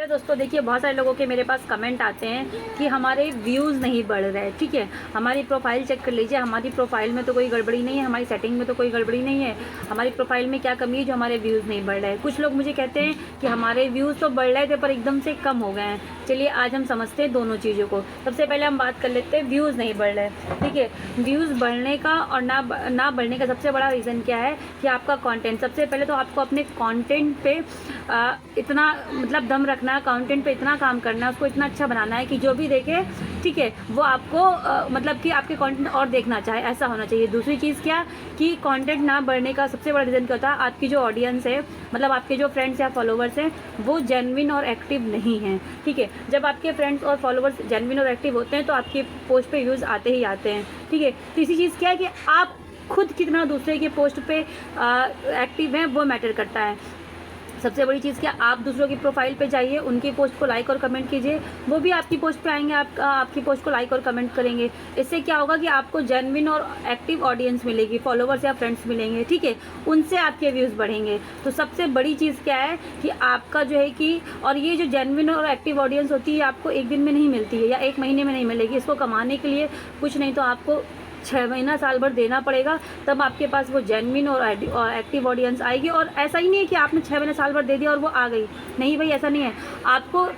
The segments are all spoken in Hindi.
दोस्तों देखिए, बहुत सारे लोगों के मेरे पास कमेंट आते हैं कि हमारे व्यूज़ नहीं बढ़ रहे। ठीक है, हमारी प्रोफाइल चेक कर लीजिए, हमारी प्रोफाइल में तो कोई गड़बड़ी नहीं है, हमारी सेटिंग में तो कोई गड़बड़ी नहीं है, हमारी प्रोफाइल में क्या कमी है जो हमारे व्यूज़ नहीं बढ़ रहे हैं। कुछ लोग मुझे कहते हैं कि हमारे व्यूज़ तो बढ़ रहे थे पर एकदम से कम हो गए हैं। चलिए आज हम समझते हैं दोनों चीज़ों को। सबसे पहले हम बात कर लेते हैं व्यूज़ नहीं बढ़ रहे। ठीक है, व्यूज़ बढ़ने का और ना बढ़ने का सबसे बड़ा रीज़न क्या है कि आपका कंटेंट। सबसे पहले तो आपको अपने कंटेंट पे इतना मतलब दम रखना है, कंटेंट पे इतना काम करना है, उसको इतना अच्छा बनाना है कि जो भी देखे, ठीक है, वो आपको मतलब कि आपके कंटेंट और देखना चाहे, ऐसा होना चाहिए। दूसरी चीज़ क्या कि कंटेंट ना बढ़ने का सबसे बड़ा रीज़न क्या होता है, आपकी जो ऑडियंस है, मतलब आपके जो फ्रेंड्स या फॉलोवर्स हैं, वो जेन्युइन और एक्टिव नहीं हैं। ठीक है, जब आपके फ्रेंड्स और फॉलोवर्स जेन्युइन और एक्टिव होते हैं तो आपके पोस्ट पे व्यूज़ आते ही आते हैं। ठीक है, तीसरी चीज़ क्या है कि आप खुद कितना दूसरे के पोस्ट पे एक्टिव हैं वो मैटर करता है। सबसे बड़ी चीज़ क्या, आप दूसरों की प्रोफाइल पे जाइए, उनकी पोस्ट को लाइक और कमेंट कीजिए, वो भी आपकी पोस्ट पे आएंगे, आपकी पोस्ट को लाइक और कमेंट करेंगे। इससे क्या होगा कि आपको जेन्युइन और एक्टिव ऑडियंस मिलेगी, फॉलोवर्स या फ्रेंड्स मिलेंगे। ठीक है, उनसे आपके व्यूज़ बढ़ेंगे। तो सबसे बड़ी चीज़ क्या है कि आपका जो है कि, और ये जो जेन्युइन और एक्टिव ऑडियंस होती है आपको एक दिन में नहीं मिलती है या एक महीने में नहीं मिलेगी। इसको कमाने के लिए कुछ नहीं तो आपको 6 महीना साल भर देना पड़ेगा, तब आपके पास वो जेन्युइन और एक्टिव ऑडियंस आएगी। और ऐसा ही नहीं है कि आपने 6 महीने साल भर दे दिया और वो आ गई, नहीं भाई, ऐसा नहीं है। आपको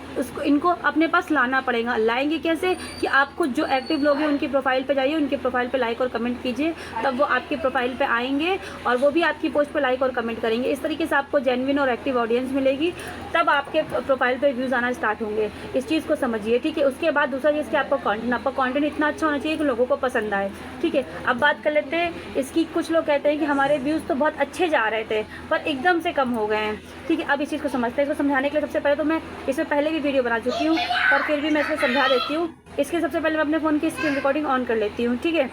इनको अपने पास लाना पड़ेगा। लाएंगे कैसे कि आपको जो एक्टिव लोग हैं उनकी प्रोफाइल पे जाइए, उनकी प्रोफाइल पे लाइक और कमेंट कीजिए, तब वो आपकी प्रोफाइल पे आएंगे और वो भी आपकी पोस्ट पे लाइक और कमेंट करेंगे। इस तरीके से आपको जेन्युइन और एक्टिव ऑडियंस मिलेगी, तब आपके प्रोफाइल पर व्यूज़ आना स्टार्ट होंगे। इस चीज़ को समझिए। ठीक है, उसके बाद दूसरा चीज़ कि आपका कंटेंट इतना अच्छा होना चाहिए कि लोगों को पसंद आए। ठीक है, अब बात कर लेते हैं इसकी। कुछ लोग कहते हैं कि हमारे व्यूज़ तो बहुत अच्छे जा रहे थे पर एकदम से कम हो गए हैं। ठीक है, अब इस चीज़ को समझते हैं। इसको समझाने के लिए सबसे पहले तो मैं इससे पहले भी वीडियो बना चुकी हूँ, पर फिर भी मैं इसको समझा देती हूँ। इसके सबसे पहले मैं अपने फ़ोन की स्क्रीन रिकॉर्डिंग ऑन कर लेती हूँ। ठीक है,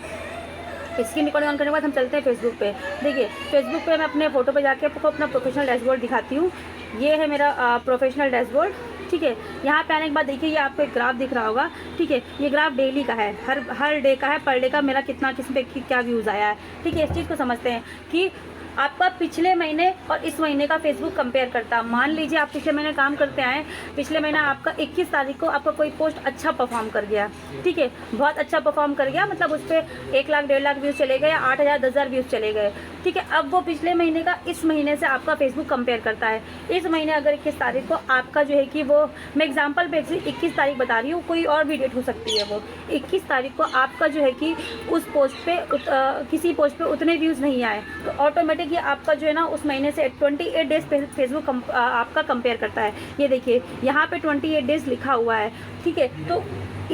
स्क्रीन रिकॉर्डिंग ऑन करने के बाद हम चलते हैं फेसबुक पे। देखिए, फेसबुक पे मैं अपने फ़ोटो पे जाके आपको अपना प्रोफेशनल डैशबोर्ड दिखाती हूँ। ये है मेरा प्रोफेशनल डैशबोर्ड। ठीक है, यहाँ पे आने के बाद देखिए, ये आपको एक ग्राफ दिख रहा होगा। ठीक है, ये ग्राफ डेली का है, हर डे का है, पर डे का मेरा कितना किस पे क्या व्यूज़ आया है। ठीक है, इस चीज़ को समझते हैं कि आपका पिछले महीने और इस महीने का फेसबुक कंपेयर करता है। मान लीजिए आप पिछले महीने काम करते आए, पिछले महीना आपका 21 तारीख को आपका कोई पोस्ट अच्छा परफॉर्म कर गया। ठीक है, बहुत अच्छा परफॉर्म कर गया, मतलब उस पर 1 लाख 1.5 लाख व्यूज़ चले गए या 8,000 10,000 व्यूज़ चले गए। ठीक है, अब वो पिछले महीने का इस महीने से आपका फेसबुक कंपेयर करता है। इस महीने अगर 21 तारीख को आपका जो है कि वो, मैं एग्जाम्पल पे 21 तारीख बता रही हूँ, कोई और भी डेट हो सकती है, वो 21 तारीख को आपका जो है कि उस पोस्ट पे किसी पोस्ट पे उतने व्यूज़ नहीं आए, तो ऑटोमेटिक ये आपका जो है ना उस महीने से 28 डेज फेसबुक आपका कंपेयर करता है। ये देखिए, यहाँ पे 28 डेज लिखा हुआ है। ठीक है, तो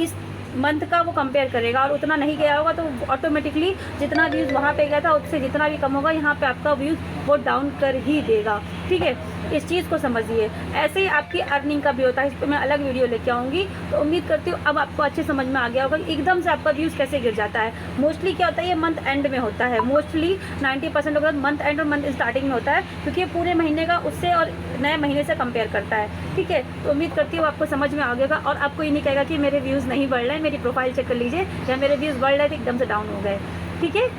इस मंथ का वो कंपेयर करेगा और उतना नहीं गया होगा तो ऑटोमेटिकली जितना व्यूज़ वहाँ पे गया था उससे जितना भी कम होगा यहाँ पे आपका व्यूज़ वो डाउन कर ही देगा। ठीक है, इस चीज़ को समझिए। ऐसे ही आपकी अर्निंग का भी होता है, इस पर मैं अलग वीडियो लेके आऊँगी। तो उम्मीद करती हूँ अब आपको अच्छे समझ में आ गया होगा कि एकदम से आपका व्यूज़ कैसे गिर जाता है। मोस्टली क्या होता है, ये मंथ एंड में होता है। मोस्टली 90% लोगों का मंथ एंड और मंथ स्टार्टिंग में होता है, क्योंकि ये पूरे महीने का उससे और नए महीने से कंपेयर करता है। ठीक है, तो उम्मीद करती हूँ आपको समझ में आ गया और आपको ये नहीं कहेगा कि मेरे व्यूज़ नहीं बढ़ रहे हैं, मेरी प्रोफाइल चेक कर लीजिए, या मेरे व्यूज़ बढ़ रहे थे एकदम से डाउन हो गए। ठीक है।